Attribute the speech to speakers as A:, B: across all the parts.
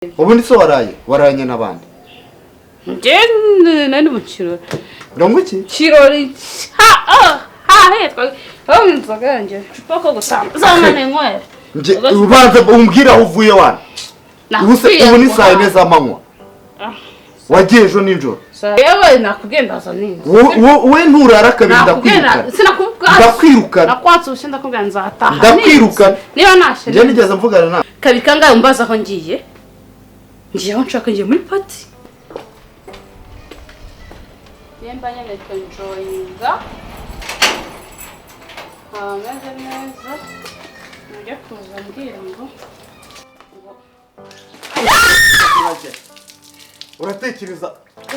A: ubundi so waranye n'abandi
B: nari mu kirori
A: ngo iki
B: kirori hetwa inzoga yanjye pako gusamba zamane nkwere
A: nje ubanza umbwira aho uvuye wana ubu ni saa 4 z'amanywa wagiye ejo nijoro
B: yewe nakugendaza nini
A: we nturara kabiri ndakwirukana
B: nakwatse ushinda kubwira nzataha
A: ndakwirukana
B: niba nashe
A: nje nigeze mvugana na
B: kabika ngaye umbaza aho ngiye aho nshaka ngiye muri party yemba nyene enjoyinga meze neza njya kuza mbwira ngo
A: uratekereza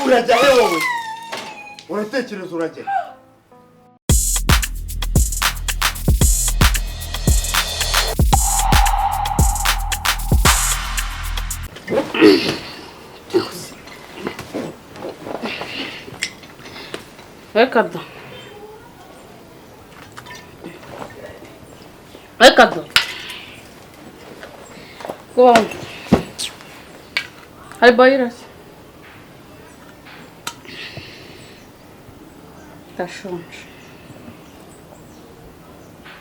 A: urajya he wowe uratekereza urajya
B: Ekado go on hay bayras tá shonje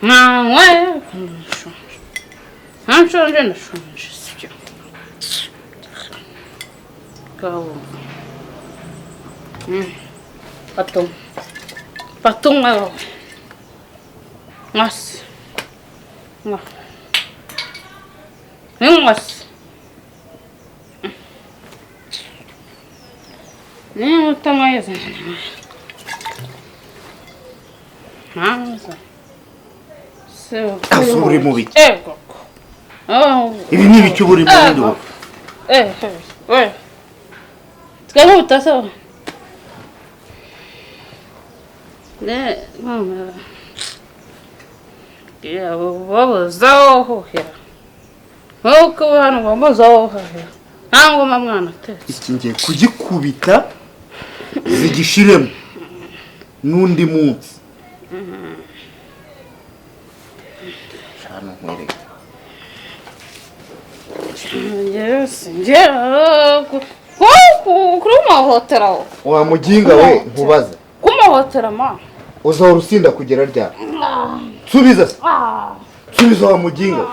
B: não é shonje não shonje não shonje go patung alo mas não tá mais
A: asuburi mu biki ibi ni ibiki buri mu ndo
B: twamuta so ne mama ya baba zaho ya uko hano baba zaho ya ntango mwana tete
A: iki ngiye kugikubita zigishiremo nundi munsi shano nkwereke
B: yes kuri mahotera
A: wa muginga we nkubaza
B: kumahotera ma
A: uzahora usinda kugera ryari subiza subiza wa muginga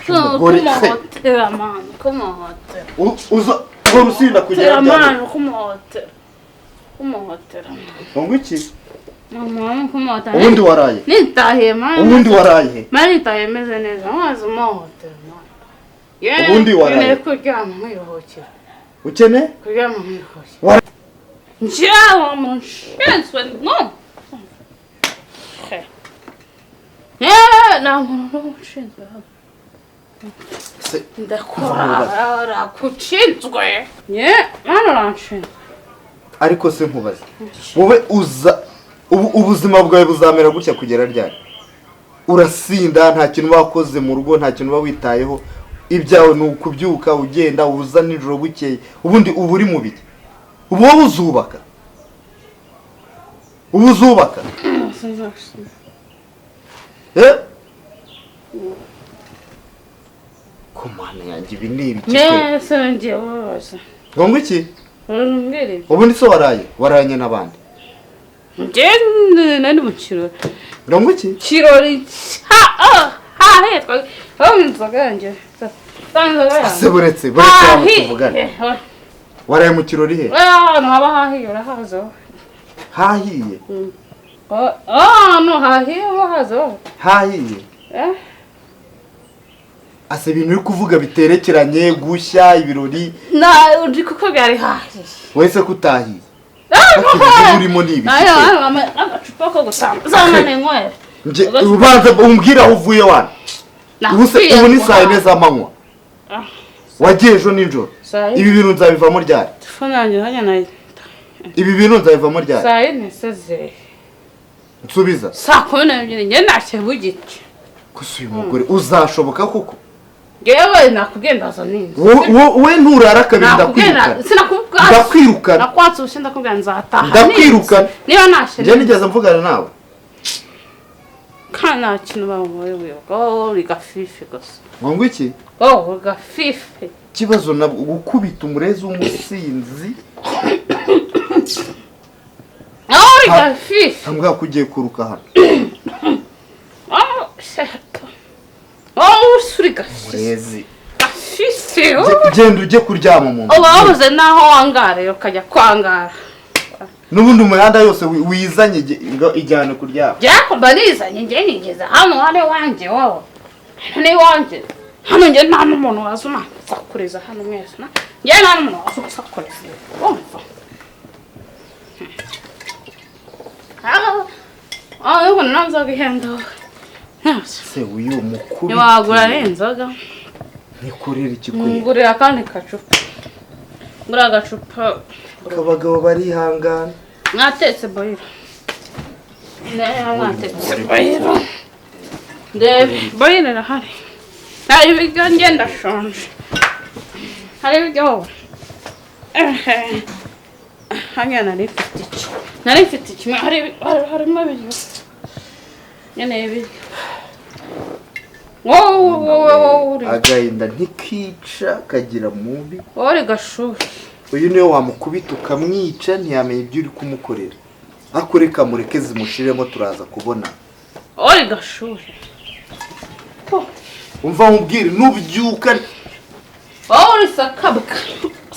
B: kumahotera man kumahotera
A: uzahora usinda kugera ryari
B: kumahotera
A: ngo iki
B: mama kumahotera
A: ubundi waraye
B: nitahe man
A: ubundi waraye
B: mari tahe meze neza maze mahotera man
A: ubundi waraye
B: ne kuryama mwiruhukira
A: ukene
B: kuryama mwiruhukira njyawa munshinzwe no ntabwo ushinzwe ndakora kucinzwe hano uranshinzwe
A: ariko se nkubaza wowe uza ubuzima bwawe buzamera gutya kugera ryari urasinda nta kintu wakoze mu rugo nta kintu witayeho ibyawe ni ukubyuka ugenda uza nijoro bukeye ubundi uba uri mu biki ubu wowe uzubaka komana yanjye ibi ni ibiki
B: nese ngiye woza
A: ngo iki
B: mbere
A: ubundi so waranye n'abandi
B: nari mu kirori
A: ngo iki
B: kirori hetwa inzoga yanjye
A: buretse tuvugane waraye mu kirori he
B: haba hahiye urahaza
A: hahiye
B: no hahiye urahaza
A: hahiye ase ibintu uri kuvuga biterekeranye gushya ibirori
B: uri kuko byari hahiye
A: wese kutahiye urimo nibi
B: agacupa ko gusamba zamane nkwere
A: nje ubanza umbwira aho uvuye wana ubu ni saa 4 z'amanywa wagiye ejo nijoro ibi bintu nzabivamo ryari
B: telefone yanjye hanya nayo
A: ibi bintu nzabivamo ryari
B: saa 4 seze
A: nsubiza
B: saa 12 njye nashye bugike
A: gusa uyu mugore uzashoboka koko
B: yewe nakugendaza nini
A: we nturara kabiri ndakwirukana
B: nakwatse ushinda kubwira nzataha
A: ndakwirukana
B: niba nashe
A: nje nigeze mvugana nawe
B: kana kintu bamuye uri gafife gusa
A: ngo iki
B: gafife
A: ikibazo na gukubita umurezi w'umusinzi
B: uri gafisi
A: ambwa kugiye kuruka hano
B: shaka usuri gafisi
A: umurezi
B: gafisi
A: genda ujye kuryama mu nzu
B: wabuze naho wangara ukajya kwangara
A: n'ubundi umuhanda yose wizanye ijyane kuryama
B: byakubarizanye njye nigeze hano wari wanjye wowe ni wanjye hano njye nta n'umuntu waza unansakuriza hano mwese njye nta n'umuntu waza unsakuriza wumva ubu nanzoga ihenda
A: se uyu mukuru
B: ntiwagura n'inzoga
A: nikorera ikikwiye
B: ngurira akandi gacupa ngurira agacupa
A: abagabo barihangana
B: mwatetse boyiro mwatetse boyiro ndebe boyiro irahari hari ibiryo njye ndashonje hari ibiryo wowe hanyuma nari mfite kimwe harimo ibiryo nyine ibiryo wowe
A: agahinda ntikica kagira mubi
B: wowe gashuhe
A: uyu niwe wamukubita ukamwica ntiyamenye ibyo uri kumukorera ariko reka mureke zimushiremo turaza kubona
B: wowe gashuhe
A: umva nkubwire nubyuka
B: wowe uri sakabwa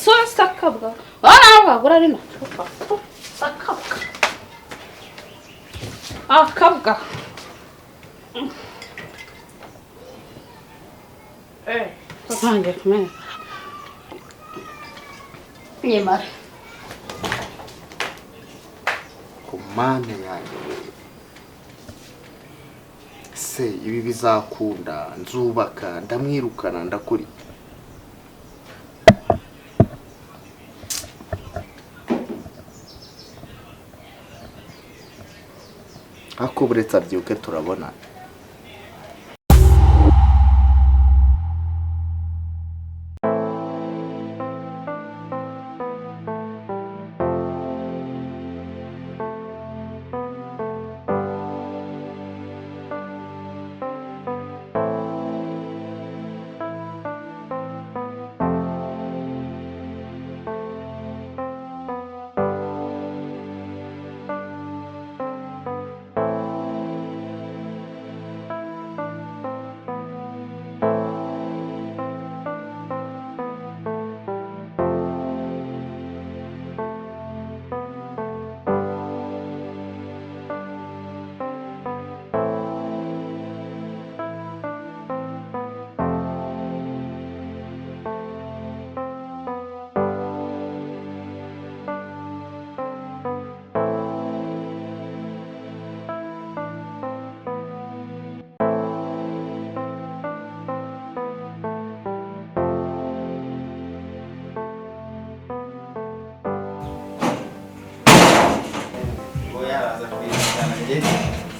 B: sura sakabwa wana wagura ari macupa sakabwa akabwa ntangiye kumenya nyemara
A: ku mane yanjye se ibi bizakunda nzubaka ndamwirukana ndakuri ako buretse abyuke turabona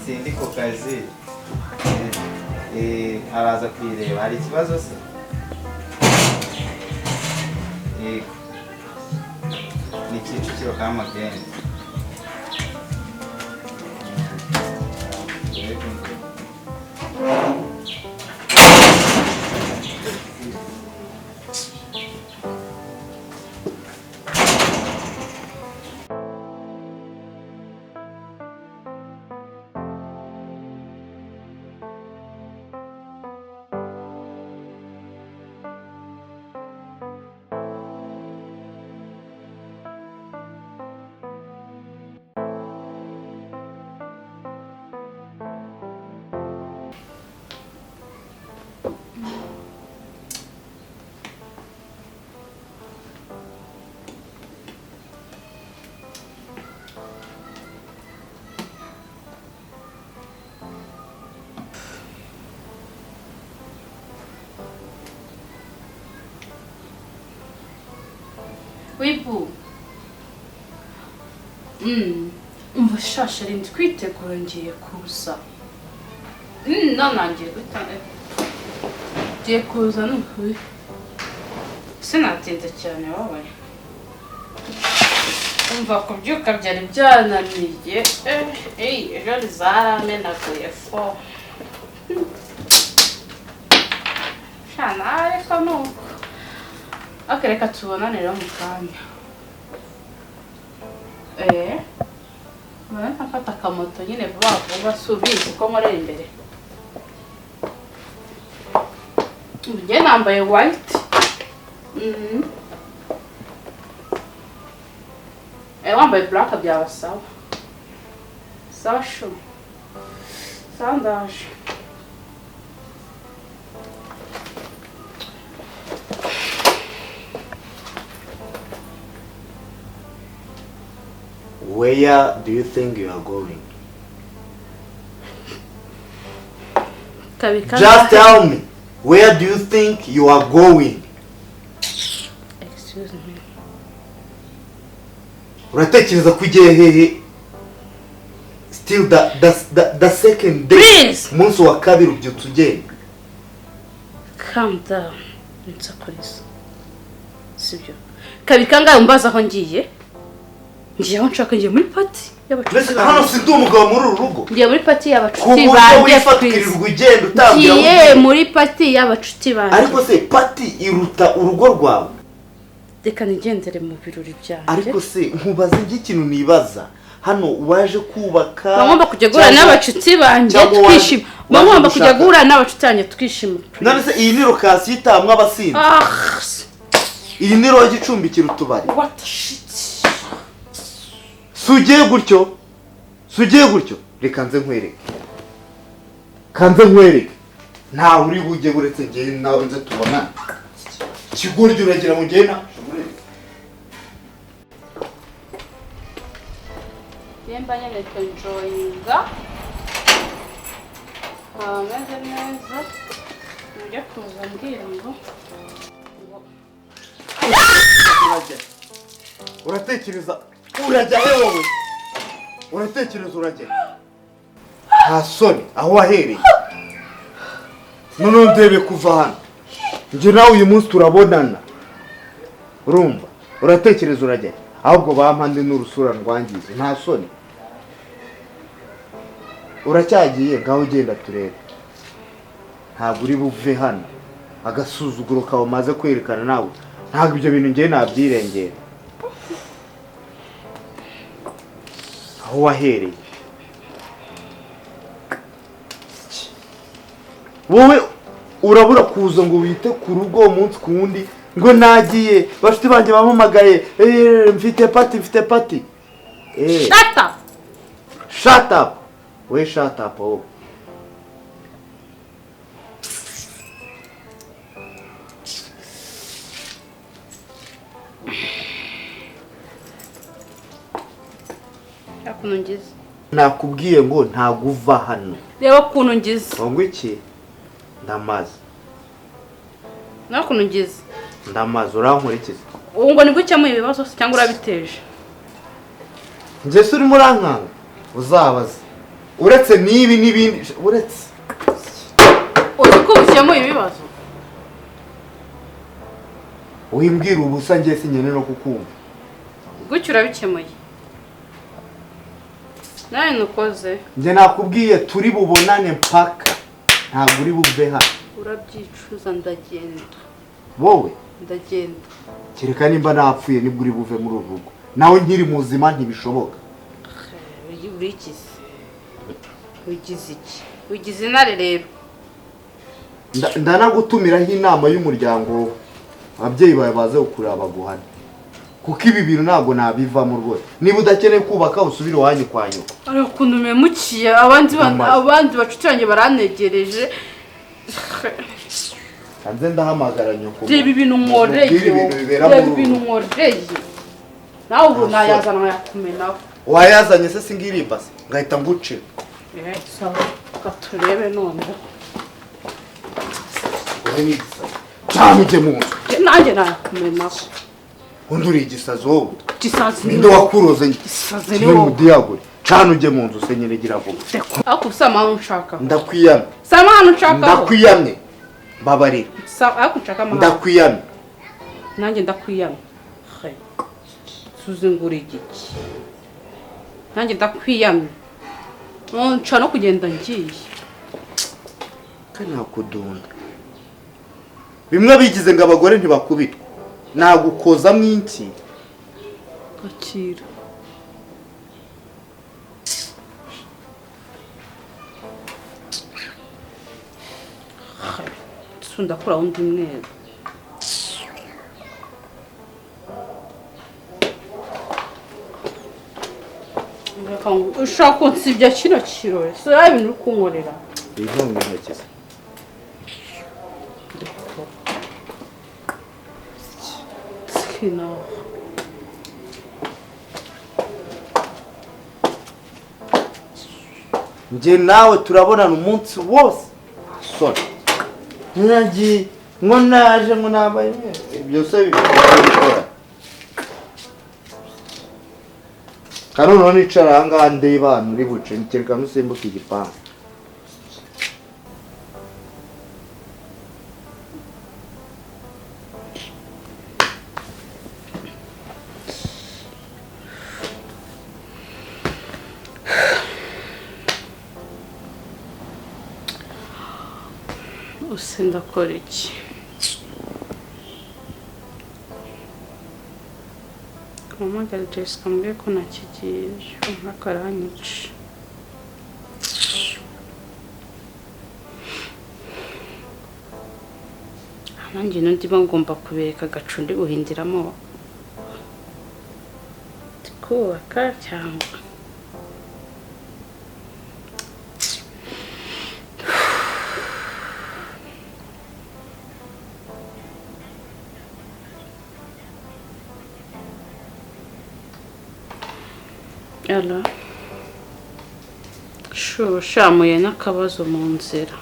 C: sindi ku kazi araza kwireba hari ikibazo se yego ni Kicukiro ka Mageni
B: wipu umva shasha rindi kwitegura ngiye kuza nanangiye gutanga ngiye kuza n'ukuri sinatinze cyane wowe umva kubyuka byari byananiye ejo zaramenaguye fo shana ariko nuko Reka tubonane rero mu kanya. Mbona ntafata akamoto nyine vuba vuba subizi ko nkorera imbere. Njye nambaye white. Wambaye black byaba sawa. Sawa shu. Sandaje.
A: Where do you think you are going? Just tell me. Where do you think you are going?
B: Excuse me.
A: Uratekereza ko ugiye hehe? Still the second day.
B: Please.
A: Munsi wa kabiri ubyutse ugenda.
B: Calm down. Nsakurisa. Sibyo. Kabiri kangahe umbaza aho ngiye? Ngiye aho nshaka ngiye muri party y'abacuti.
A: Hano si ndi umugabo muri uru rugo.
B: Ngiye muri party y'abacuti
A: banjye. Kuburyo wifatirwa ugenda utambira.
B: Ngiye muri party y'abacuti banjye.
A: Ariko se party iruta urugo rwawe.
B: Reka nigendere mu birori byanjye.
A: Ariko se nkubaza ikintu nibaza. Hano waje kubaka.
B: Bagomba kujya guhura n'abacuti banjye twishima. Bagomba kujya guhura n'abacuti banjye twishima.
A: None se iyi ni location itamwe abasinzi. Iyi ni roho gicumbikira utubari.
B: What shit.
A: Sugiye gutyo. Reka nze nkwereke. Nta uri bujye buretse ngiye nawe nze tubona. Kigurye uragira ngo ngiye na.
B: Yemba nyene enjoyinga. Meze neza. Njye kuza mbwira ngo.
A: Uratekereza urajya he wowe? Urajya. Nta soni aho wahereye. None ndebe kuva hano. Nje nawe uyu munsi turabonana. Urumva? Uratekereza urajya. Ahubwo bampande n'urusura rwangize. Nta soni. Uracyagiye ngaho ugenda turebe. Ntabwo uri buve hano. Agasuzuguro kawe maze kwerekana nawe. Ntabwo ibyo bintu ngiye nabyirengera. Aho wahereye. Wowe urabura kuza ngo wite ku rugo umunsi ku wundi ngo nagiye bafite banjye bampamagaye mfite party. Shut up. We shut up. Oh.
B: Yakuntu ngize.
A: Nakubwiye ngo ntaguva hano.
B: Reba kuntu ngize.
A: Ngo iki? Ndamaze.
B: Nakuntu ngize.
A: Ndamaze urankurikiza.
B: Ngo ni gucyamuye ibibazo cyangwa urabiteje.
A: Nje suri murankanga uzabaza. Uretse nibi nibindi uretse.
B: Uko gucyamuye ibibazo.
A: Wimbwira ubusa ngiye sinyene no kukumva.
B: Gucyo urabikemuye. Nawe nukoze.
A: Nje nakubwiye turi bubonane mpaka. Ntabwo uri buve hano.
B: Urabyicuza ndagenda.
A: Wowe?
B: Ndagenda.
A: Kereka nimba napfuye nibwo uri buve muri urugo. Nawe nkiri muzima ntibishoboka.
B: Wigize iki? Wigize intare rero.
A: Ndanagutumiraho inama y'umuryango. Ababyeyi bawe baze ukureba baguhane. Kuko ibi bintu ntabwo nabivamo rwose. Niba udakeneye kubaka usubire wanyu kwa nyoko.
B: Ariko kuntu memukiye abandi bacutiranye baranegereje.
A: Kanze ndahamagara nyoko.
B: Reba ibintu nkoreye. Nawe ubu nayazana nkayakumenaho.
A: Wayazanye se singiri basi ngahita ngucira.
B: Sawa katurebe none.
A: Cyane ujye mu nzu.
B: Nanjye nayakumenaho.
A: Unduri igisazi wowe.
B: Gisazi
A: ninde wakuroze
B: gisazi
A: ni mudiyagure. Cyane ujye mu nzu senyere gira vuba.
B: Ako sama nshaka.
A: Ndakwiyamye.
B: Sama nshaka.
A: Ndakwiyamye. Babarira.
B: Ako nshaka amahanga.
A: Ndakwiyamye.
B: Nanjye ndakwiyamye. Suzingura igiki. Nanjye ndakwiyamye. Nca no kugenda ngiye.
A: Kana kudunda. Bimwe bigize ngo abagore ntibakubitwa. nagukozamo iki
B: akira ndakora undi mwero ushaka kunsibya kino kirori so ibintu uri kunkorera
A: intumwe intoki se
B: kino
A: njye nawe turabonana umunsi wose sore ntagiye ngo naje ngo nambaye byose bikora kandi noneho nicara aha ngaha ndeba ahantu uri buce nkereka nusimbuka igipangu
B: use ndakora iki umugabo Jessica mbwiye ko nakigiye akaranyica nanjye ndimo ngomba kubereka agacundi guhindiramo kubaka cyangwa Yala shamuye n'akabazo mu nzira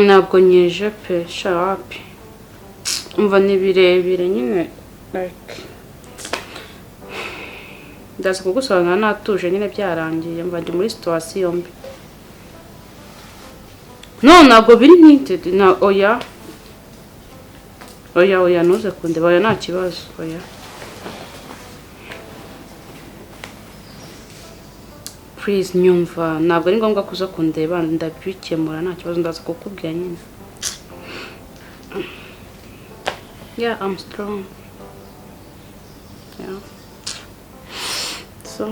B: ntabwo nyeje pe shawapi umva ni birebire nyine like ndaza kugusobanura natuje nyine byarangiye mva ndi muri situation mbi no ntabwo biri hinted na oya ntuze kundeba oya nta kibazo oya please nyumva ntabwo ari ngombwa kuza kundeba ndabikemura nta kibazo ndaza kukubwira nyine yeah I'm strong yeah so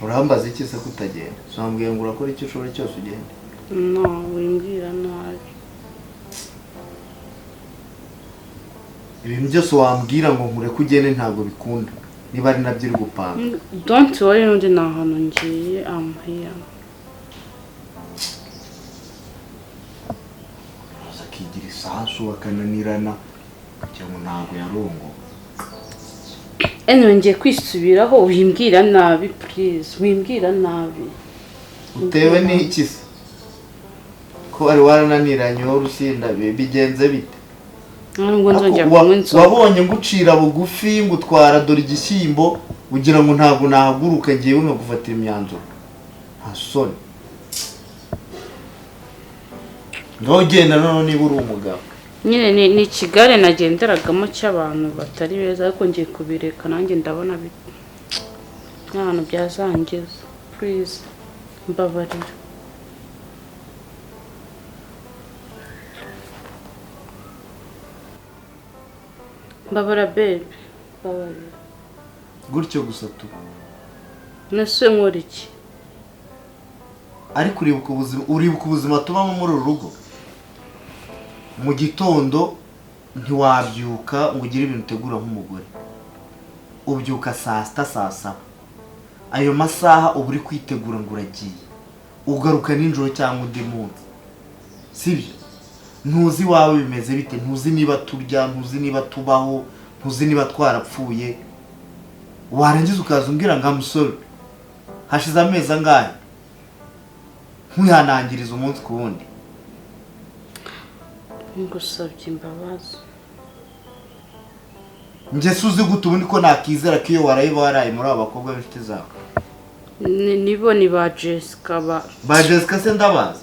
A: urambaza iki se kutagenda sambwiye ngo urakora icyo ushobora cyose ugende
B: no wimbwira nabi
A: ibintu byose wambwira ngo nkureke ugende ntabwo bikunda niba ari nabyo uri gupanga
B: don't worry n'undi nta hantu ngiye I'm here
A: akigira isasu akananirana kugira ngo ntabwo yarongo
B: ngiye kwisubiraho wimbwira nabi please wimbwira nabi
A: utewe n'iki se ko ari warananiranye wowe urusinda bigenze bite
B: ntabwo nzongera kunywa inzoga
A: wabonye ngucira bugufi ngutwara dore igishyimbo ugira ngo ntabwo nahaguruka ngiyewe nkagufatira imyanzuro nta soni ngaho genda noneho niba uri umugabo
B: nyine ni ikigare nagenderagamo cy'abantu batari beza ariko ngiye kubireka nanjye ndabona n'ahantu byazangiza please mbabarira mbabara babe mbabarira
A: gutyo gusa tu
B: nasuye nkora iki
A: ariko uribuka ubuzima tubamo muri uru rugo mu gitondo ntiwabyuka ngo ugire ibintu utegura nk'umugore ubyuka saa sita saa saba ayo masaha uba uri kwitegura ngo uragiye ugaruka nijoro cyangwa undi munsi sibyo ntuzi iwawe bimeze bite ntuzi niba turya ntuzi niba tubaho ntuzi niba twarapfuye warangiza ukaza umbwira ngo amusore hashize amezi angahe nkwihanangiriza umunsi ku wundi.
B: ngusabye imbabazi.
A: Njye suzi gute ubundi ko nakizera ko iyo waraye muri aba bakobwa b'inshuti zawe?
B: Nibo ni ba Jessica
A: ba Jessica se ndabaza.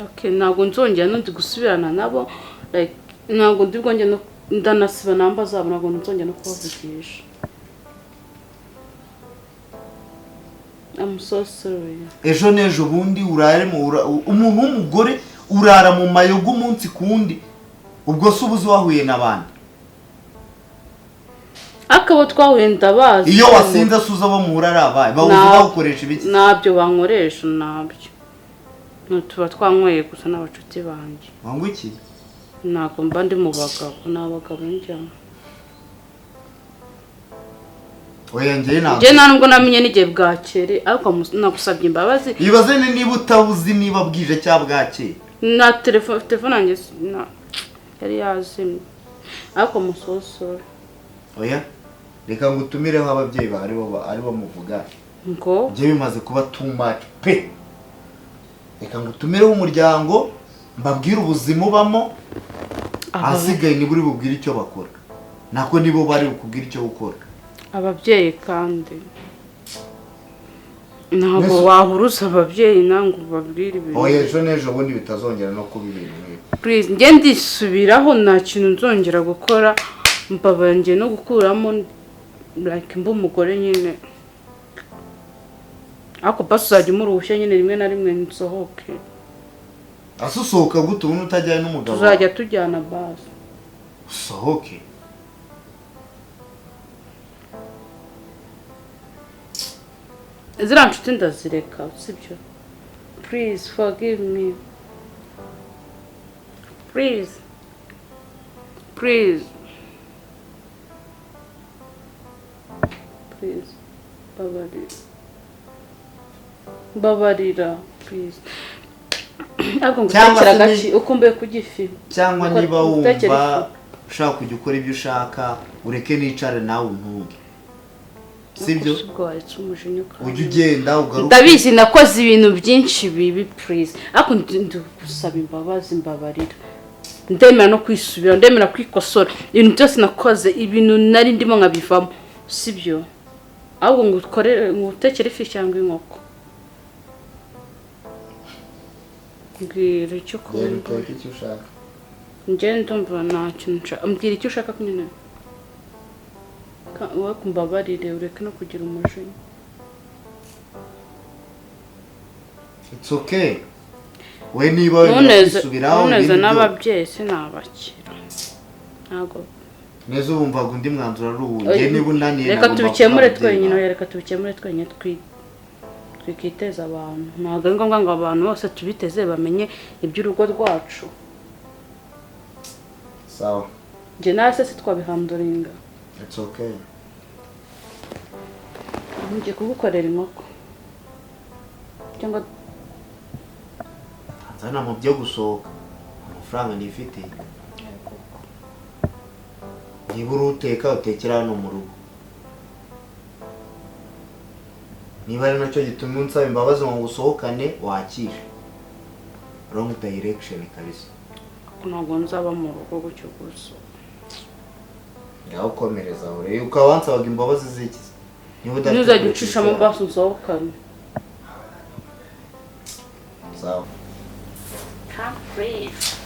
B: Okay, ntabwo nzongera n'undi gusubirana nabo, like ntabwo ndi bwongera no ndanasiba namba zabo, ntabwo nzongera no kubavugisha. I'm so sorry.
A: Ejo nejo bundi urare mu umuntu w'umugore urara mu mayogo umunsi kundi, ubwo se ubuzi wahuye n'abandi.
B: Akabo twahuye ndabazi.
A: Iyo wasinze asuza bo muhura abaye bawuzi bawukoresha ibiki?
B: Nabyo bankoresha nabyo. Tuba twanyweye gusa n'abacuti banjye.
A: Wangu iki?
B: Ntabwo mba ndi mu bagabo, n'abagabo njyamo.
A: Oya njye ntabwo.
B: Njye nta nubwo namenye n'igihe bwakere, ariko nagusabye imbabazi.
A: Ibaze niba utabuzi niba bwije cyangwa bwakeye.
B: Na telefone yanjye yari yazimye. Ariko musosoro.
A: Oya reka ngutumireho ababyeyi ari bo muvuga.
B: Ngo
A: njye bimaze kuba too much pe. Reka ngutumireho umuryango mbabwire ubuzima ubamo, ahasigaye ni buri bubwire icyo bakora. Nako nibo bari bukubwira icyo gukora.
B: Ababyeyi kandi ntabwo wahuruza ababyeyi nango babwire ibintu.
A: Oya ejo nejo bundi bitazongera no kuba ibintu nk'ibi.
B: Please njye ndisubiraho, nta kintu nzongera gukora, mbabangiye no gukuramo like mba umugore nyine. Ako basi uzajya umuruhushya nyine rimwe na rimwe nsohoke.
A: Asusohoka gute ubu utajyana n'umugabo?
B: Tuzajya tujyana basi.
A: Usohoke.
B: Ziriya nshuti ndazireka sibyo? Please forgive me. Please. Please. Please. Babarira. Please. Ariko ngutekera gaci ukumbuye kugifi.
A: Cyangwa niba wumva ushaka kujya ukora ibyo ushaka ureke nicare nawe untunge. Sibyo? Ujye ugenda ugaruka.
B: Ndabizi nakoze ibintu byinshi bibi please. Ariko ndusaba imbabazi mbabarira. Ndemera no kwisubira, ndemera kwikosora. Ibintu byose nakoze, ibintu nari ndimo nkabivamo. Sibyo? Ahubwo ngukorere ngutekere ifi cyangwa inkoko. Mbwira icyo kumva.
A: Icyo ushaka.
B: Njye ndumva nta kintu nshaka. Mbwira icyo ushaka kunyine. Wowe kumbabarire ureke no kugira umujinya.
A: It's okay. We niba wenda
B: neza n'ababyeyi sinabakira. Ntago.
A: Neza ubumvaga undi mwanzuro ari ubu. Njye niba unaniye
B: reka tubikemure twenyine, reka tubikemure twenyine twikiteza abantu. Ntago ari ngombwa ngo abantu bose tubiteze bamenye iby'urugo rwacu.
A: Sawa.
B: Njye nase twabihanduringa.
A: It's okay.
B: Ngiye kugukorera inkoko. Cyangwa
A: nzana mu byo gusohoka. Amafaranga nifite. Niba uruteka utekera hano mu rugo. Niba ari nacyo gituma unsaba imbabazi ngo usohokane wakire. Wrong direction kabisa.
B: ntabwo nzaba mu rugo gutyo gusa.
A: Yaho komereza ure ukabansabaga imbabazi ziki?
B: Nuzajya ucisha mu baso nsohokane.
A: Sawa.
B: Come please.